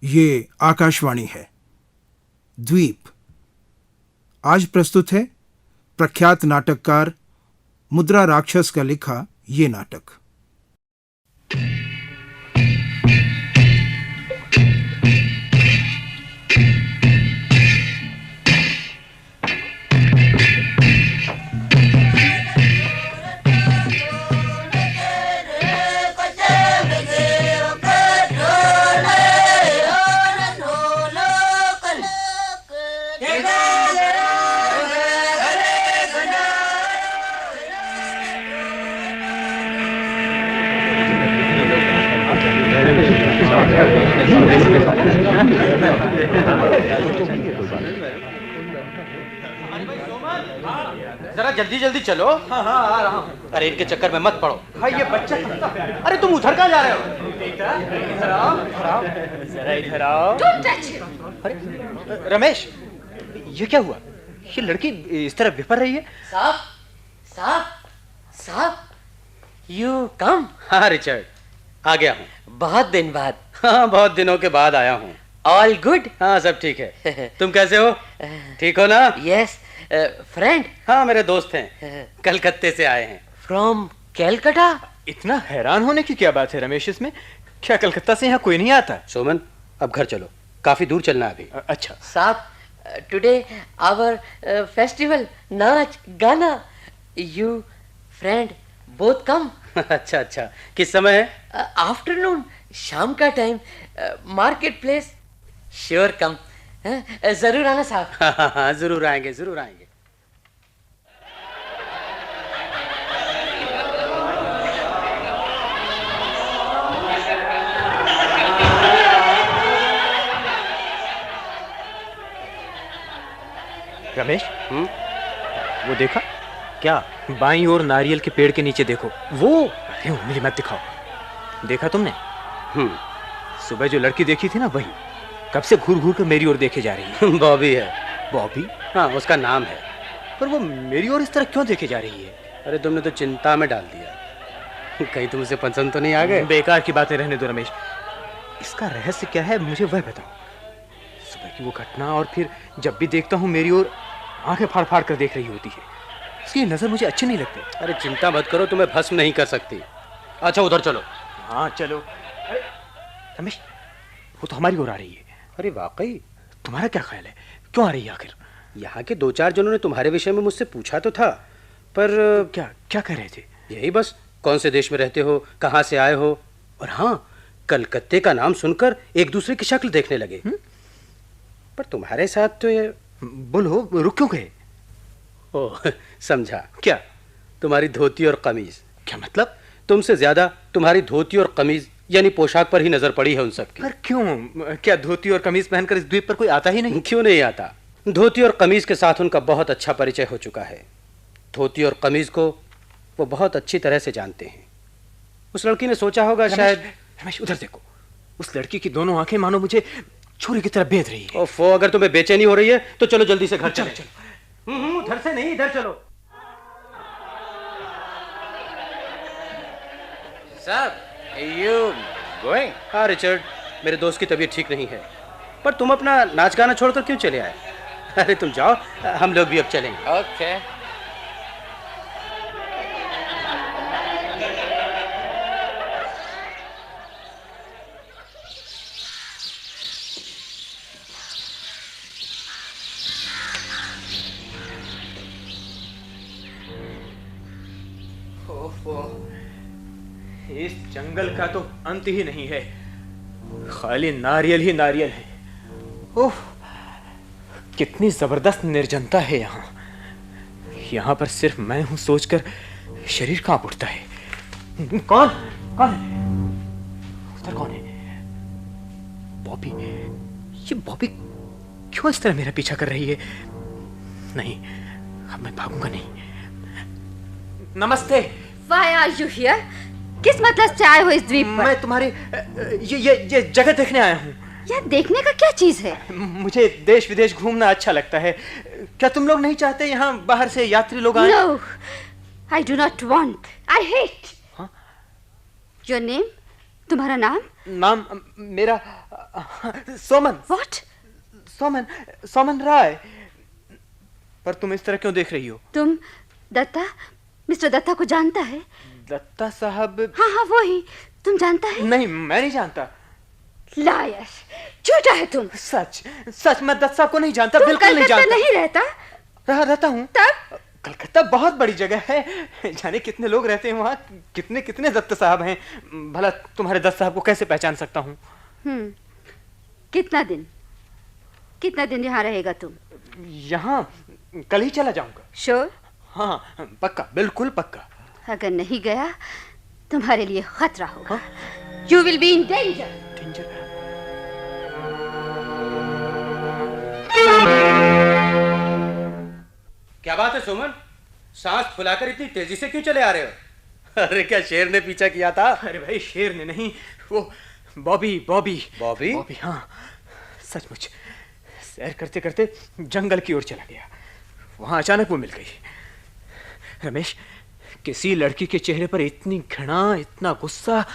ये आकाशवाणी है। द्वीप। आज प्रस्तुत है प्रख्यात नाटककार मुद्रा राक्षस का लिखा ये नाटक। जरा जल्दी जल्दी चलो। हाँ आ रहा हूँ। अरे इनके चक्कर में मत पड़ो। हाँ ये बच्चा अरे तुम उधर कहाँ जा रहे हो? इधर आओ जरा इधर आओ। अरे रमेश, ये क्या हुआ? ये लड़की इस तरह विफर रही है। साहब साहब साहब, यू कम। हाँ रिचर्ड, आ गया हूँ। बहुत दिन बाद। हाँ बहुत दिनों के बाद आया हूँ। All good? हाँ सब ठीक है। तुम कैसे हो? ठीक हो ना? यस। फ्रेंड? हाँ मेरे दोस्त हैं, कलकत्ते से आए हैं। फ्रॉम कैलकाटा? इतना हैरान होने की क्या बात है रमेश इसमें? क्या कलकत्ता से यहाँ कोई नहीं आता? सोमन अब घर चलो, काफी दूर चलना है अभी। अच्छा साहब, टुडे आवर फेस्टिवल, नाच गाना, यू फ्रेंड बोथ कम। अच्छा अच्छा, किस समय है? आफ्टरनून, शाम का टाइम, मार्केट प्लेस। श्योर कम। जरूर आना साहब। हाँ जरूर आएंगे जरूर आएंगे। रमेश, वो देखा क्या? बाईं ओर नारियल के पेड़ के नीचे देखो। वो? अरे उंगली मत दिखाओ। देखा तुमने? सुबह जो लड़की देखी थी ना, वही कब से घूर घूर कर मेरी ओर देखे जा रही है। बॉबी है। बॉबी? हाँ उसका नाम है। पर वो मेरी ओर इस तरह क्यों देखे जा रही है? अरे तुमने तो चिंता में डाल दिया। कहीं तुम उसे पसंद तो नहीं आ गए? बेकार की बातें रहने दो रमेश। इसका रहस्य क्या है मुझे वह बताओ। सुबह की वो घटना, और फिर जब भी देखता हूँ मेरी ओर आंखें फाड़ फाड़ कर देख रही होती है। इसकी नजर मुझे अच्छी नहीं लगती। अरे चिंता मत करो, तुम्हें भस्म नहीं कर सकती। अच्छा उधर चलो। हाँ चलो। अरे रमेश, वो तो हमारी ओर आ रही है। अरे वाकई? तुम्हारा क्या ख्याल है, क्यों आ रही है आखिर? यहाँ के दो चार जनों ने तुम्हारे विषय में मुझसे पूछा तो था, पर क्या क्या कह रहे थे? यही बस, कौन से देश में रहते हो, कहाँ से आए हो, और हाँ कलकत्ते का नाम सुनकर एक दूसरे की शक्ल देखने लगे। पर तुम्हारे साथ तो ये... बोलो, रुक क्यों गए? ओह समझा। क्या? तुम्हारी धोती और कमीज। क्या मतलब? तुमसे ज्यादा तुम्हारी धोती और कमीज यानी पोशाक पर ही नजर पड़ी है उन सब की। पर क्यों? क्या धोती और कमीज पहनकर इस द्वीप पर कोई आता ही नहीं? क्यों नहीं आता? धोती और कमीज के साथ उनका बहुत अच्छा परिचय हो चुका है। धोती और कमीज को वो बहुत अच्छी तरह से जानते हैं। उस लड़की ने सोचा होगा शायद... रमेश उधर देखो, उस लड़की की दोनों आंखें मानो मुझे छुरी की तरह बेध रही है। ओफो, अगर तुम्हें बेचैनी हो रही है तो चलो जल्दी से घर चलो। उधर से नहीं, इधर चलो। साहब, you going? हाँ रिचर्ड, मेरे दोस्त की तबीयत ठीक नहीं है। पर तुम अपना नाच गाना छोड़कर क्यों चले आए? अरे तुम जाओ, हम लोग भी अब चलेंगे। Okay. इस जंगल का तो अंत ही नहीं है, खाली नारियल ही नारियल है। ओह, कितनी जबरदस्त निर्जनता है यहाँ। यहाँ पर सिर्फ मैं हूं सोचकर शरीर कांप उठता है। कौन कौन है? उधर कौन है? बॉबी। ये बॉबी क्यों इस तरह मेरा पीछा कर रही है? नहीं, अब मैं भागूंगा नहीं। नमस्ते। Why are you here? किस मतलब से आए हो इस द्वीप पर? मैं तुम्हारे ये जगह देखने आया हूँ। यह देखने का क्या चीज है? मुझे देश विदेश घूमना अच्छा लगता है। क्या तुम लोग नहीं चाहते यहाँ बाहर से यात्री लोग आए? No, I do not want. I hate. हाँ? Your name? तुम्हारा नाम? नाम मेरा सोमन, व्हाट? सोमन राय। पर तुम इस तरह क्यों देख रही हो? तुम दत्ता, मिस्टर दत्ता को जानता है? दत्ता साहब? हाँ हाँ वो ही। तुम जानता है? नहीं, मैं नहीं जानता। लायर, झूठा है तुम। सच सच, मैं दत्ता साहब को नहीं जानता, तुम बिल्कुल नहीं कलकत्ता जानता। नहीं रहता? रहता हूँ। तब? कलकत्ता बहुत बड़ी जगह है, जाने कितने लोग रहते हैं वहाँ, कितने कितने दत्त साहब हैं। भला तुम्हारे दत्त साहब को कैसे पहचान सकता हूँ? कितना दिन यहाँ रहेगा तुम? यहाँ कल ही चला जाऊंगा। श्योर? हाँ, पक्का, बिल्कुल पक्का। अगर नहीं गया तुम्हारे लिए खतरा होगा। You will be in danger. क्या बात है सोमन, सांस फुलाकर इतनी तेजी से क्यों चले आ रहे हो? अरे क्या शेर ने पीछा किया था? अरे भाई, शेर ने नहीं, वो बॉबी। बॉबी? हाँ, सचमुच सैर करते करते जंगल की ओर चला गया। वहां अचानक वो मिल गई। रमेश, किसी लड़की के चेहरे पर इतनी घृणा, इतना गुस्सा,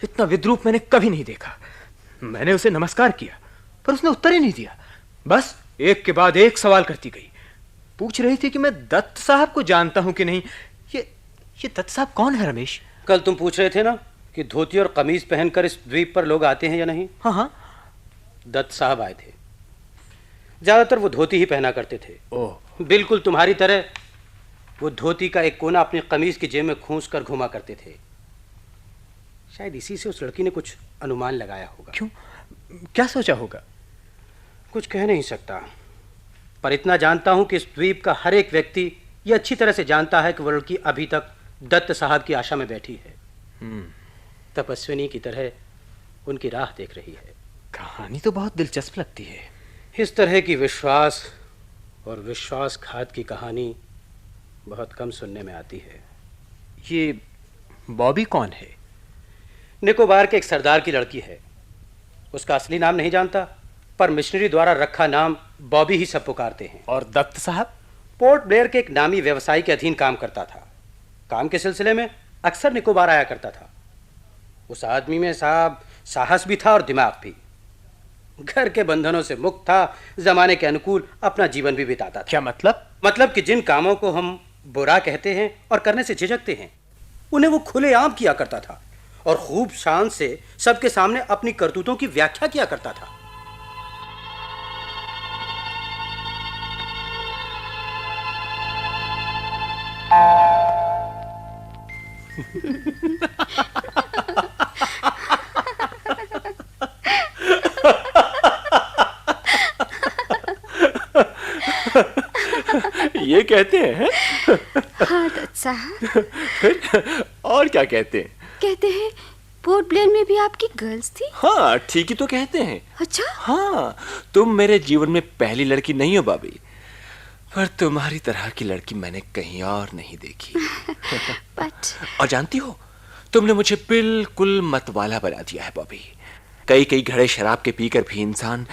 इतना विद्रूप मैंने कभी नहीं देखा। मैंने उसे नमस्कार किया, पर उसने उत्तर ही नहीं दिया। बस एक के बाद एक सवाल करती गई। पूछ रही थी कि मैं दत्त साहब को जानता हूं कि नहीं। ये दत्त साहब कौन है रमेश? कल तुम पूछ रहे थे ना कि धोती और कमीज पहनकर इस द्वीप पर लोग आते हैं या नहीं। हाँ। दत्त साहब आए थे। ज्यादातर वो धोती ही पहना करते थे। ओह। बिल्कुल तुम्हारी तरह वो धोती का एक कोना अपनी कमीज की जेब में खूंस कर घुमा करते थे। शायद इसी से उस लड़की ने कुछ अनुमान लगाया होगा। क्यों? क्या सोचा होगा? कुछ कह नहीं सकता, पर इतना जानता हूं कि इस द्वीप का हर एक व्यक्ति यह अच्छी तरह से जानता है कि वो लड़की अभी तक दत्त साहब की आशा में बैठी है। तपस्विनी की तरह उनकी राह देख रही है। कहानी तो बहुत दिलचस्प लगती है। इस तरह की विश्वास और विश्वासघात की कहानी बहुत कम सुनने में आती है। ये बॉबी कौन है? निकोबार के एक सरदार की लड़की है। उसका असली नाम नहीं जानता, पर मिशनरी द्वारा रखा नाम बॉबी ही सब पुकारते हैं। और दत्त साहब? पोर्ट ब्लेयर के एक नामी व्यवसायी के अधीन काम करता था। काम के सिलसिले में अक्सर निकोबार आया करता था। उस आदमी में साहब साहस भी था और दिमाग भी। घर के बंधनों से मुक्त था, जमाने के अनुकूल अपना जीवन भी बिताता था। क्या मतलब? मतलब कि जिन कामों को हम बुरा कहते हैं और करने से झिझकते हैं, उन्हें वो खुलेआम किया करता था और खूब शान से सबके सामने अपनी करतूतों की व्याख्या किया करता था। ये कहते हैं? हाँ दत्त साहब। फिर और क्या कहते हैं? कहते हैं पोर्ट ब्लेयर में भी आपकी गर्ल्स थी। हाँ, ठीक ही तो कहते हैं। अच्छा? हाँ, तुम मेरे जीवन में पहली लड़की नहीं हो बॉबी, पर तुम्हारी तरह की लड़की मैंने कहीं और नहीं देखी। बट और जानती हो, तुमने मुझे बिल्कुल मतवाला बना दिया है बॉबी। कई कई घड़े शराब के पीकर भी इंसान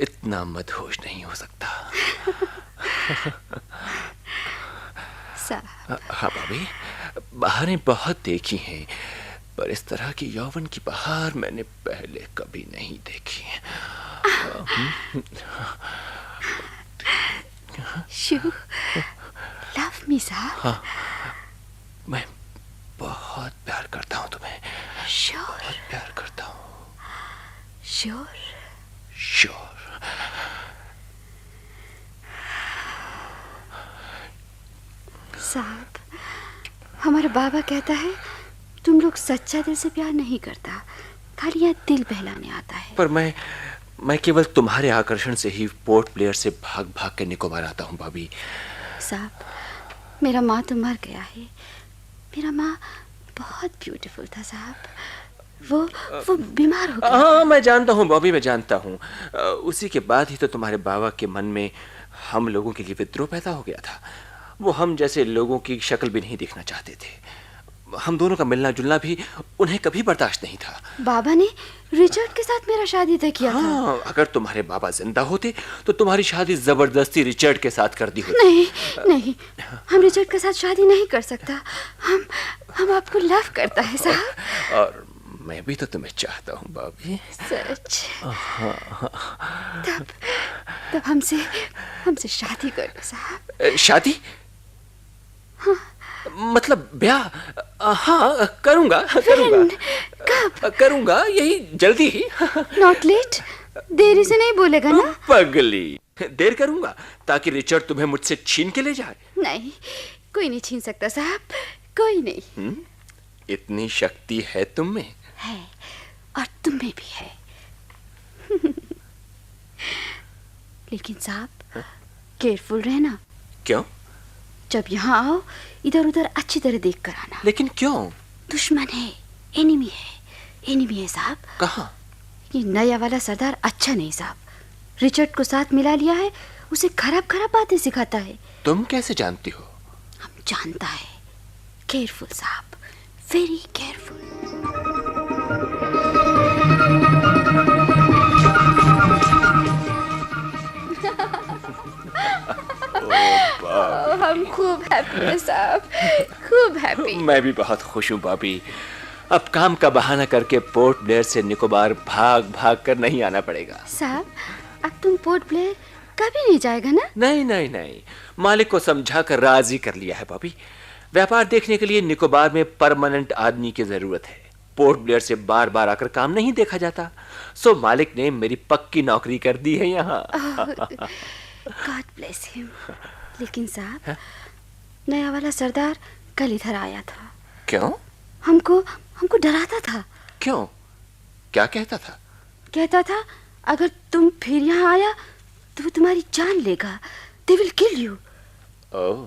इतना मदहोश नहीं हो सकता। साहब। हाँ बॉबी, बहारें बहुत देखी हैं, पर इस तरह की यौवन की बहार मैंने पहले कभी नहीं देखी। You love me, साहब? हाँ, मैं बहुत प्यार करता हूँ तुम्हें। Sure. बहुत प्यार करता हूँ। Sure. श्योर। साहब, हमारा बाबा कहता है तुम लोग सच्चा दिल से प्यार नहीं करता, खाली यहाँ दिल बहलाने आता है। पर मैं केवल तुम्हारे आकर्षण से ही पोर्ट ब्लेयर से भाग भाग के निकोबार आता हूँ भाभी। साहब, मेरा माँ तो मर गया है। मेरा माँ बहुत ब्यूटीफुल था साहब। वो बीमार हो गया। हाँ, मैं जानता हूँ बॉबी, मैं जानता हूँ। उसी के बाद ही तो तुम्हारे बाबा के मन में हम लोगों के लिए विद्रोह पैदा हो गया था। वो हम जैसे लोगों की शक्ल भी नहीं देखना चाहते थे। हम दोनों का मिलना जुलना भी उन्हें कभी बर्दाश्त नहीं था। बाबा ने रिचर्ड के साथ मेरा शादी तय किया था। हाँ, अगर तुम्हारे बाबा जिंदा होते तो तुम्हारी शादी जबरदस्ती रिचर्ड के साथ कर दी होती। नहीं, हम रिचर्ड के साथ शादी नहीं कर सकता। हम आपको लव करता है साहब। और मैं भी तो तुम्हें चाहता हूँ बॉबी। सच? तब तब हमसे शादी कर लो साहब। शादी? मतलब ब्याह? हाँ, करूंगा। करूंगा, यही जल्दी ही। नॉट लेट, देरी से नहीं बोलेगा ना? पगली, देर करूंगा ताकि रिचर्ड तुम्हें मुझसे छीन के ले जाए। नहीं, कोई नहीं छीन सकता साहब, कोई नहीं। इतनी शक्ति है तुम में? है, और तुम में भी है। लेकिन साहब, केयरफुल रहना। क्यों? जब यहाँ आओ, इधर उधर अच्छी तरह देख कर आना। लेकिन क्यों? दुश्मन है, एनिमी है साहब। कहाँ? ये नया वाला सरदार अच्छा नहीं साहब। रिचर्ड को साथ मिला लिया है, उसे खराब खराब बातें सिखाता है। तुम कैसे जानती हो? हम जानता है। केयरफुल साहब, वेरी केयरफुल। हम खूब हैप्पी हैं साहब, खूब हैप्पी। मैं भी बहुत खुश हूँ बॉबी। अब काम का बहाना करके पोर्ट ब्लेयर से निकोबार भाग भाग कर नहीं आना पड़ेगा। साहब, अब तुम पोर्ट ब्लेयर कभी नहीं जाएगा ना? नहीं, मालिक को समझा कर राजी कर लिया है बॉबी। व्यापार देखने के लिए निकोबार में परमानेंट आदमी की जरूरत है। पोर्ट ब्लेयर से बार बार आकर काम नहीं देखा जाता, सो मालिक ने मेरी पक्की नौकरी कर दी है यहाँ। God bless him. लेकिन साहब, नया वाला सरदार कल इधर आया था। क्यों? हमको डराता था। क्यों? क्या कहता था? कहता था अगर तुम फिर यहाँ आया तो वो तुम्हारी जान लेगा। They will kill you। ओह,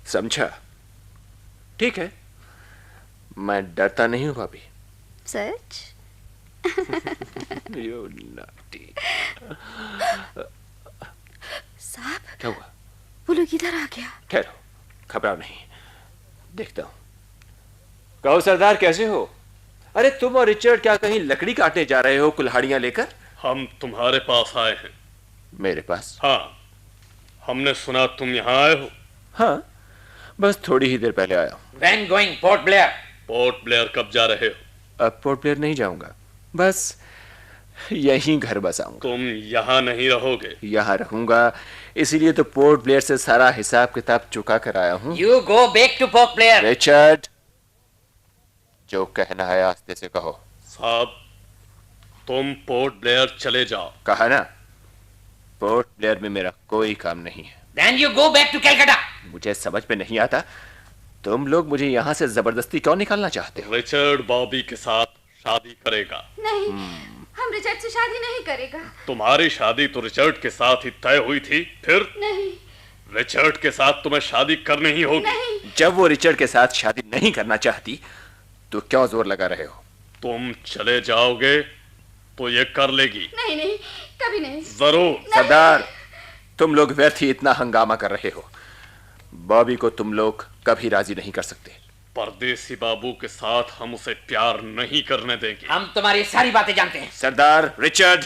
समझा। ठीक है, मैं डरता नहीं हूँ भाभी। सच? You naughty। साहब, क्या हुआ? वो लोग इधर आ गया। ठहरो, घबराओ नहीं, देखता हूँ। कहो सरदार, कैसे हो? अरे तुम और रिचर्ड क्या कहीं लकड़ी काटने जा रहे हो कुल्हाड़ियां लेकर? हम तुम्हारे पास आए हैं। मेरे पास? हाँ, हमने सुना तुम यहाँ आए हो। हाँ, बस थोड़ी ही देर पहले आया हूँ। When going, port Blair? Port Blair कब जा रहे हो? अब पोर्ट ब्लेयर नहीं जाऊंगा, बस यहीं घर बसाऊंगा। तुम यहाँ नहीं रहोगे? यहाँ रहूंगा, इसीलिए तो पोर्ट ब्लेयर से सारा हिसाब किताब चुका कर आया हूँ। You go back to port Blair. Richard, जो कहना है आस्ते से कहो। साहब, तुम पोर्ट ब्लेयर चले जाओ। कहा ना, पोर्ट ब्लेयर में मेरा कोई काम नहीं है। Then you go back to Calcutta. मुझे समझ में नहीं आता, तुम लोग मुझे यहाँ से जबरदस्ती क्यों निकालना चाहते हो? रिचर्ड बॉबी के साथ शादी करेगा। नहीं, हम रिचर्ड से शादी नहीं करेगा। तुम्हारी शादी तो रिचर्ड के साथ ही तय हुई थी, फिर? नहीं, रिचर्ड के साथ तुम्हें शादी करनी ही होगी। नहीं। जब वो रिचर्ड के साथ शादी नहीं करना चाहती तो क्यों जोर लगा रहे हो? तुम चले जाओगे तो ये कर लेगी। नहीं, कभी नहीं। जरूर। सरदार, तुम लोग व्यर्थ ही इतना हंगामा कर रहे हो। बॉबी को तुम लोग कभी राजी नहीं कर सकते। परदेसी बाबू के साथ हम उसे प्यार नहीं करने देंगे। हम तुम्हारी सारी बातें जानते हैं। सरदार रिचर्ड,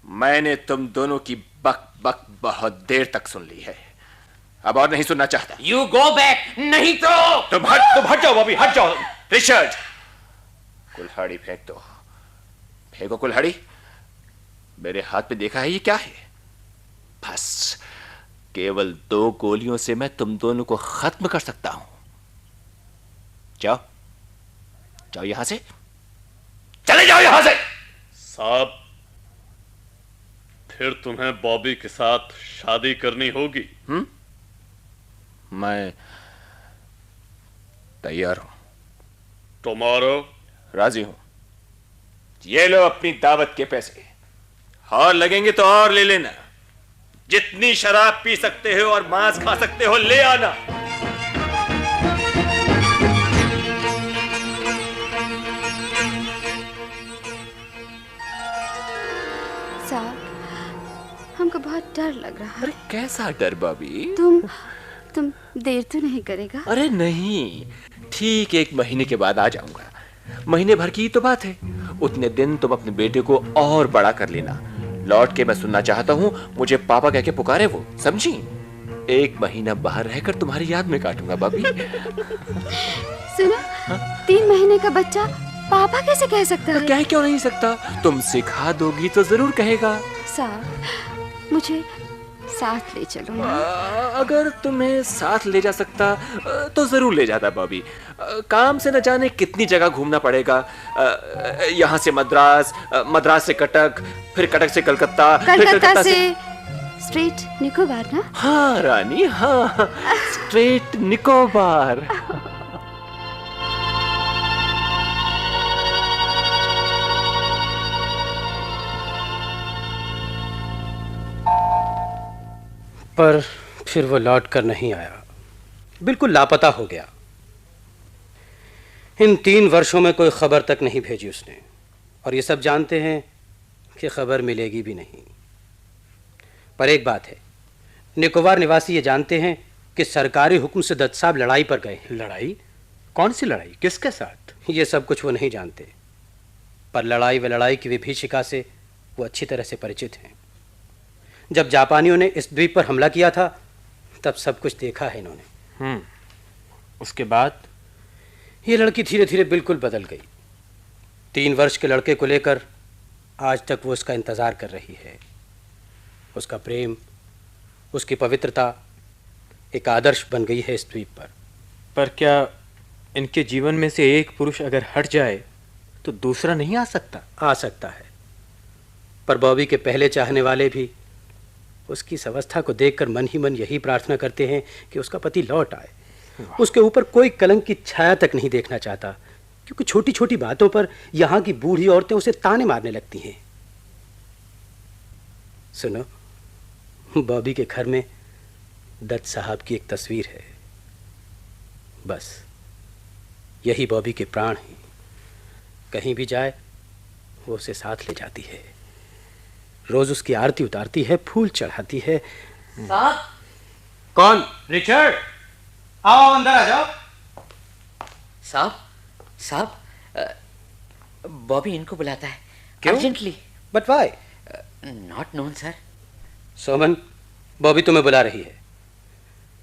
मैंने तुम दोनों की बक बक बहुत देर तक सुन ली है, अब और नहीं सुनना चाहता। You go back, नहीं तो। तुम हट जाओ बॉबी, हट जाओ। रिचर्ड, कुल्हाड़ी फेंक दो। फेंको कुल्हाड़ी। मेरे हाथ में देखा है ये क्या है? बस केवल 2 गोलियों से मैं तुम दोनों को खत्म कर सकता हूं। जाओ, जाओ यहां से, चले जाओ यहां से। साहब, फिर तुम्हें बॉबी के साथ शादी करनी होगी। मैं तैयार हूं। टुमारो? राजी हूं। ये लो अपनी दावत के पैसे, और लगेंगे तो और ले लेना। जितनी शराब पी सकते हो और मांस खा सकते हो ले आना। साहब, हमको बहुत डर लग रहा है। अरे कैसा डर बॉबी? तुम देर तो नहीं करेगा? अरे नहीं, ठीक 1 महीने के बाद आ जाऊंगा। महीने भर की ही तो बात है। उतने दिन तुम अपने बेटे को और बड़ा कर लेना। लौट के मैं सुनना चाहता हूँ मुझे पापा कह के पुकारे वो, समझी? 1 महीना बाहर रहकर तुम्हारी याद में काटूंगा बॉबी। सुनो, 3 महीने का बच्चा पापा कैसे कह सकता है? कह क्यों नहीं सकता? तुम सिखा दोगी तो जरूर कहेगा। साहब, मुझे साथ ले चलो ना। अगर तुम्हें साथ ले जा सकता तो जरूर ले जाता बॉबी। काम से न जाने कितनी जगह घूमना पड़ेगा। यहाँ से मद्रास, मद्रास से कटक, फिर कटक से कलकत्ता, फिर कलकत्ता से स्ट्रेट निकोबार ना? हाँ रानी, हाँ, स्ट्रेट निकोबार। पर फिर वो लौट कर नहीं आया, बिल्कुल लापता हो गया। इन 3 वर्षों में कोई खबर तक नहीं भेजी उसने, और ये सब जानते हैं कि खबर मिलेगी भी नहीं। पर एक बात है, निकोबार निवासी ये जानते हैं कि सरकारी हुक्म से दत्त साहब लड़ाई पर गए हैं। लड़ाई? कौन सी लड़ाई? किसके साथ? ये सब कुछ वो नहीं जानते, पर लड़ाई व लड़ाई की विभीषिका से वो अच्छी तरह से परिचित हैं। जब जापानियों ने इस द्वीप पर हमला किया था, तब सब कुछ देखा है इन्होंने। उसके बाद? ये लड़की धीरे धीरे बिल्कुल बदल गई। 3 वर्ष के लड़के को लेकर आज तक वो उसका इंतज़ार कर रही है। उसका प्रेम, उसकी पवित्रता एक आदर्श बन गई है इस द्वीप पर। पर क्या इनके जीवन में से एक पुरुष अगर हट जाए तो दूसरा नहीं आ सकता? आ सकता है, पर बॉबी के पहले चाहने वाले भी उसकी इस अवस्था को देखकर मन ही मन यही प्रार्थना करते हैं कि उसका पति लौट आए। उसके ऊपर कोई कलंक की छाया तक नहीं देखना चाहता, क्योंकि छोटी छोटी बातों पर यहाँ की बूढ़ी औरतें उसे ताने मारने लगती हैं। सुनो, बॉबी के घर में दत्त साहब की एक तस्वीर है। बस यही बॉबी के प्राण हैं। कहीं भी जाए वो उसे साथ ले जाती है, रोज उसकी आरती उतारती है, फूल चढ़ाती है। साहब। कौन? रिचर्ड, आओ अंदर आ जाओ। साहब, बॉबी इनको बुलाता है। क्यों? Urgently. But why? Not known sir. Soman, Bobby तुम्हें बुला रही है,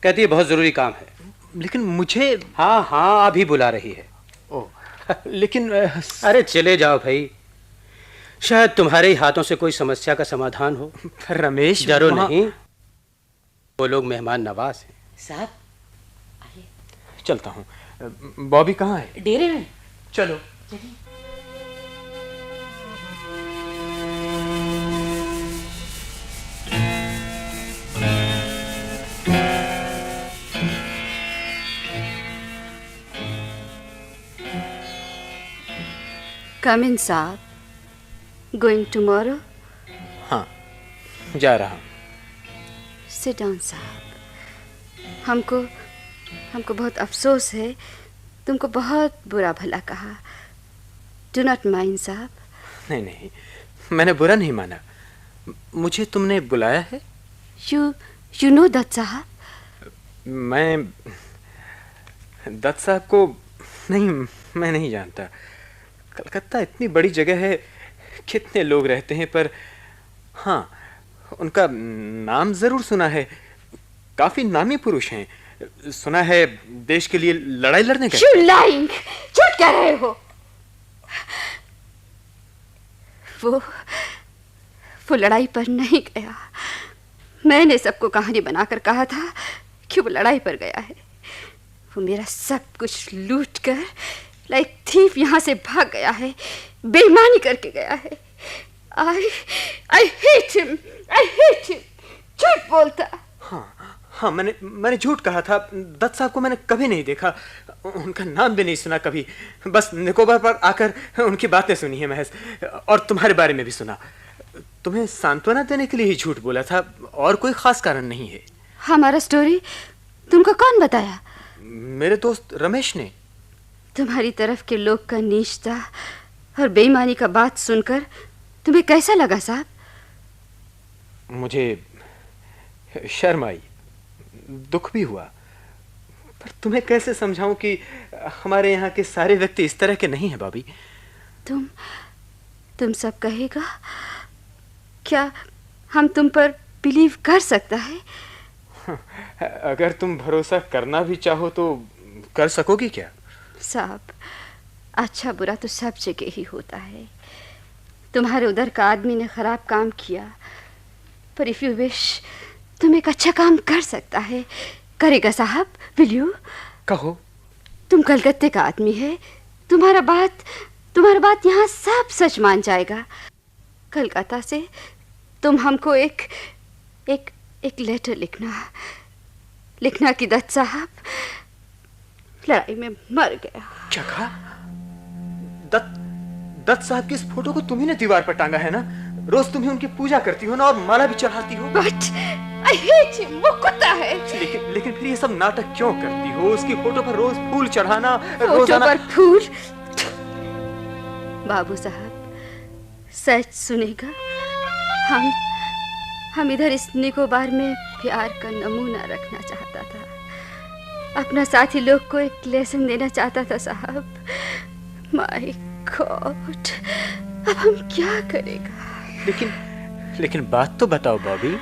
कहती है बहुत जरूरी काम है। लेकिन मुझे। हाँ हाँ, अभी बुला रही है। लेकिन अरे चले जाओ भाई, शायद तुम्हारे ही हाथों से कोई समस्या का समाधान हो। रमेश, डरो नहीं, वो लोग मेहमान नवाज हैं। साहब, चलता हूँ। बॉबी कहाँ है? डेरे में। चलो। Come in, साहब। Going tomorrow? हाँ, जा रहा हूँ। Sit down, साहब। हमको बहुत अफसोस है, तुमको बहुत बुरा भला कहा। Do not mind, साहब। नहीं नहीं, मैंने बुरा नहीं माना। मुझे तुमने बुलाया है? You know दत्त साहब? मैं दत्त साहब को नहीं, मैं नहीं जानता। कलकत्ता इतनी बड़ी जगह है, कितने लोग रहते हैं, पर हाँ, उनका नाम जरूर सुना है। काफी नामी पुरुष हैं। सुना है देश के लिए लड़ाई लड़ने गए। You lying! झूठ कह रहे हो। वो लड़ाई पर नहीं गया। मैंने सबको कहानी बनाकर कहा था कि वो लड़ाई पर गया है। वो मेरा सब कुछ लूट कर लाइक थीफ यहाँ से भाग गया है, बेईमानी करके गया है। I hate him! I hate him! झूठ बोलता। हाँ, मैंने झूठ कहा था। दत्त साहब को मैंने कभी नहीं देखा, उनका नाम भी नहीं सुना कभी। बस निकोबार पर आकर उनकी बातें सुनी है महज, और तुम्हारे बारे में भी सुना। तुम्हें सांत्वना देने के लिए ही झूठ बोला था, और कोई खास कारण नहीं है। हमारा स्टोरी तुमको कौन बताया? मेरे दोस्त रमेश ने। तुम्हारी तरफ के लोग का नीचता और बेईमानी का बात सुनकर तुम्हें कैसा लगा साहब? मुझे शर्म आई, दुख भी हुआ, पर तुम्हें कैसे समझाऊं कि हमारे यहाँ के सारे व्यक्ति इस तरह के नहीं हैं बॉबी। तुम सब कहेगा? क्या हम तुम पर बिलीव कर सकता है? अगर तुम भरोसा करना भी चाहो तो कर सकोगी क्या? साहब, अच्छा बुरा तो सब जगह ही होता है। तुम्हारे उधर का आदमी ने खराब काम किया, पर इफ यू विश तुम एक अच्छा काम कर सकता है। करेगा साहब? Will you? कहो। तुम कलकत्ते का आदमी है, तुम्हारा बात यहाँ सब सच मान जाएगा। कलकत्ता से तुम हमको एक लेटर लिखना कि दत्त साहब लड़ाई में मर गया। क्या कहा? दत्त साहब की इस फोटो को तुम्ही ने दीवार पर टांगा है ना? रोज तुम्ही उनकी पूजा करती हो ना, और माला भी चढ़ाती हो। बट आई हेट हिम, वो कुत्ता है। लेकिन फिर ये सब नाटक क्यों करती हो? उसकी फोटो पर रोज फूल चढ़ाना, फोटो पर फूल? बाबू साहब सच सुनेगा, हम इधर इस निकोबार में प्यार का नमूना रखना चाहता था। अपना साथी लोग को एक लेसन देना चाहता था साहब। माय गॉड, अब हम क्या करेगा? लेकिन बात तो बताओ बॉबी।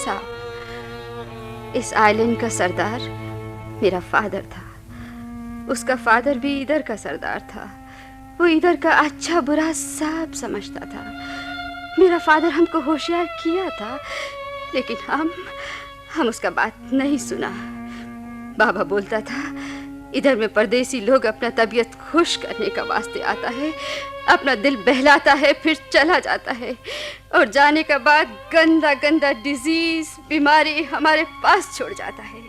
साहब, इस आइलैंड का सरदार मेरा फादर था। उसका फादर भी इधर का सरदार था। वो इधर का अच्छा बुरा सब समझता था। मेरा फादर हमको होशियार किया था, लेकिन हम उसका बात नहीं सुना। बाबा बोलता था इधर में परदेसी लोग अपना तबीयत खुश करने का वास्ते आता है, अपना दिल बहलाता है, फिर चला जाता है, और जाने के बाद गंदा गंदा डिजीज बीमारी हमारे पास छोड़ जाता है।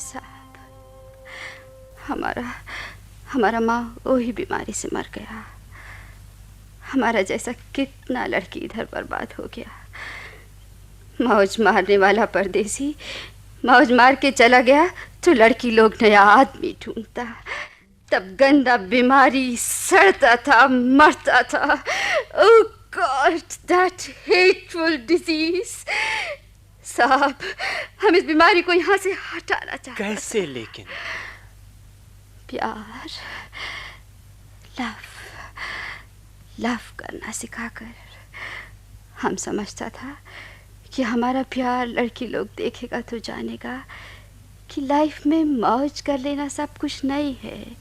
साहब, हमारा माँ वही बीमारी से मर गया। हमारा जैसा कितना लड़की इधर बर्बाद हो गया। मौज मारने वाला परदेसी मौज मार के चला गया तो लड़की लोग नया आदमी ढूंढता। तब गंदा बीमारी सड़ता था, मरता था। ओह गॉड, दैट हेटफुल डिजीज। साहब, हम इस बीमारी को यहाँ से हटाना चाहते। कैसे? लेकिन प्यार, लव करना सिखाकर। हम समझता था कि हमारा प्यार लड़की लोग देखेगा तो जानेगा कि लाइफ में मौज कर लेना सब कुछ नहीं है।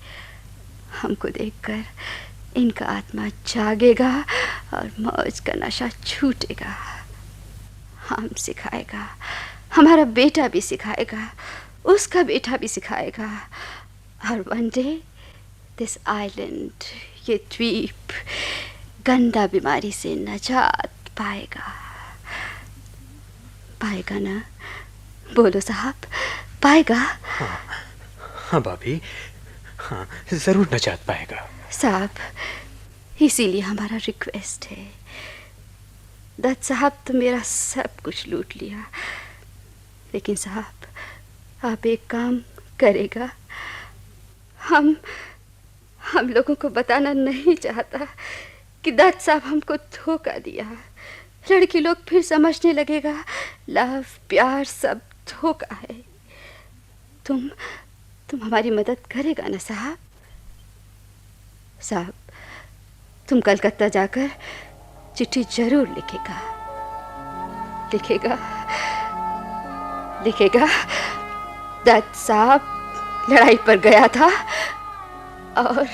हमको देखकर इनका आत्मा जागेगा और मौज का नशा छूटेगा। हम सिखाएगा, हमारा बेटा भी सिखाएगा, उसका बेटा भी सिखाएगा, और वन डे दिस आइलैंड, ये द्वीप गंदा बीमारी से नजात पाएगा ना? बोलो साहब, पाएगा? हाँ भाभी, हाँ जरूर नजात पाएगा। साहब, इसीलिए हमारा रिक्वेस्ट है। दत्त साहब तो मेरा सब कुछ लूट लिया, लेकिन साहब आप एक काम करेगा? हम लोगों को बताना नहीं चाहता कि दत्त साहब हमको धोखा दिया। लड़की लोग फिर समझने लगेगा लव, प्यार सब धोखा है। तुम हमारी मदद करेगा ना साहब? साहब, तुम कलकत्ता जाकर चिट्ठी जरूर लिखेगा। दत्त साहब लड़ाई पर गया था और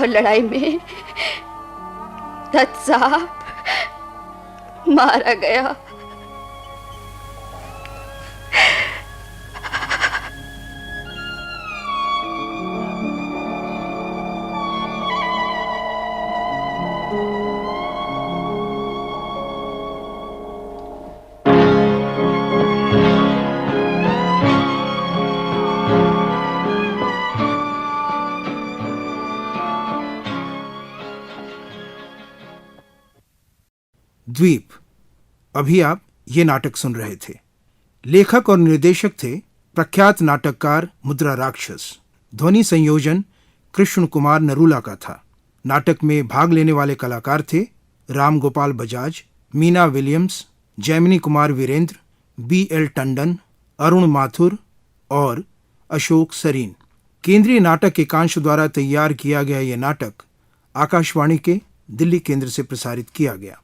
लड़ाई में दत्त साहब मारा गया। द्वीप। अभी आप ये नाटक सुन रहे थे। लेखक और निर्देशक थे प्रख्यात नाटककार मुद्रा राक्षस। ध्वनि संयोजन कृष्ण कुमार नरूला का था। नाटक में भाग लेने वाले कलाकार थे राम गोपाल बजाज, मीना विलियम्स, जैमिनी कुमार वीरेंद्र, B.L. टंडन, अरुण माथुर और अशोक सरीन। केंद्रीय नाटक एकांश द्वारा तैयार किया गया यह नाटक आकाशवाणी के दिल्ली केंद्र से प्रसारित किया गया।